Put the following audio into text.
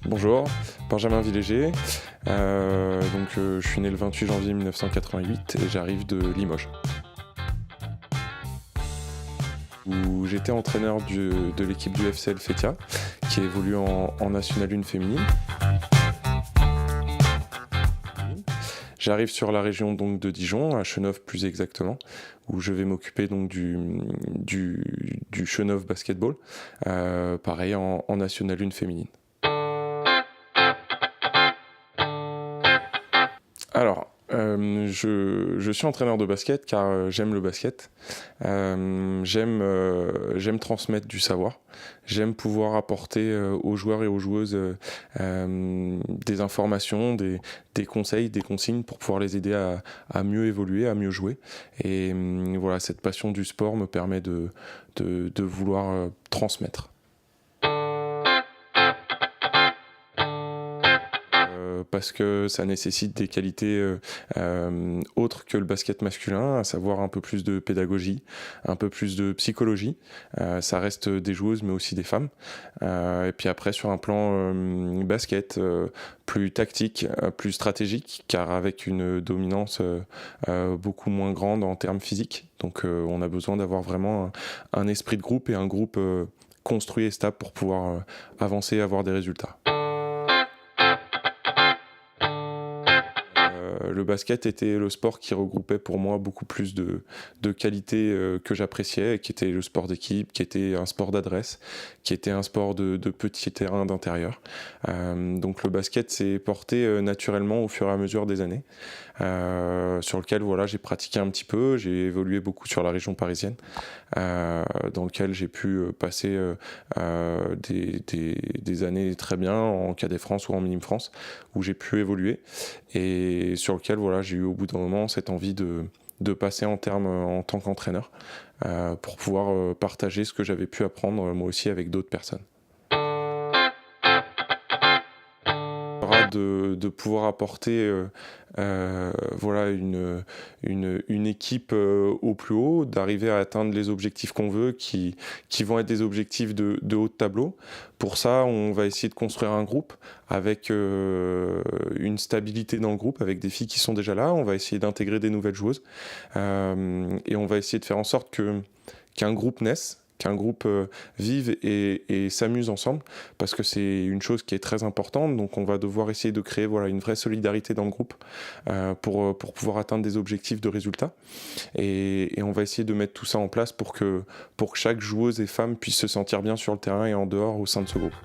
Bonjour, Benjamin Villéger. Je suis né le 28 janvier 1988 et j'arrive de Limoges. Où j'étais entraîneur de l'équipe du FCL Fétia, qui évolue en National 1 féminine. J'arrive sur la région donc de Dijon, à Chenôve plus exactement, où je vais m'occuper donc du Chenôve Basketball, pareil en National 1 féminine. Alors, je suis entraîneur de basket car j'aime le basket. J'aime transmettre du savoir. J'aime pouvoir apporter aux joueurs et aux joueuses des informations, des conseils, des consignes pour pouvoir les aider à mieux évoluer, à mieux jouer. Et voilà, cette passion du sport me permet de vouloir transmettre. Parce que ça nécessite des qualités autres que le basket masculin, à savoir un peu plus de pédagogie, un peu plus de psychologie. Ça reste des joueuses mais aussi des femmes. Et puis après sur un plan basket, plus tactique, plus stratégique, car avec une dominance beaucoup moins grande en termes physiques. Donc on a besoin d'avoir vraiment un esprit de groupe et un groupe construit et stable pour pouvoir avancer et avoir des résultats. Le basket était le sport qui regroupait pour moi beaucoup plus de qualités que j'appréciais, qui était le sport d'équipe, qui était un sport d'adresse, qui était un sport de petits terrains d'intérieur. Donc le basket s'est porté naturellement au fur et à mesure des années, sur lequel voilà, j'ai pratiqué un petit peu, j'ai évolué beaucoup sur la région parisienne, dans lequel j'ai pu passer des années très bien en Cadet France ou en Minime France, où j'ai pu évoluer et sur lequel voilà, j'ai eu au bout d'un moment cette envie de passer en tant qu'entraîneur pour pouvoir partager ce que j'avais pu apprendre moi aussi avec d'autres personnes. De pouvoir apporter voilà, une équipe au plus haut, d'arriver à atteindre les objectifs qu'on veut, qui vont être des objectifs de haut de tableau. Pour ça, on va essayer de construire un groupe avec une stabilité dans le groupe, avec des filles qui sont déjà là. On va essayer d'intégrer des nouvelles joueuses et on va essayer de faire en sorte qu'un groupe naisse, qu'un groupe vive et s'amuse ensemble, parce que c'est une chose qui est très importante. Donc on va devoir essayer de créer voilà, une vraie solidarité dans le groupe pour pouvoir atteindre des objectifs de résultats. Et on va essayer de mettre tout ça en place pour que chaque joueuse et femme puisse se sentir bien sur le terrain et en dehors au sein de ce groupe.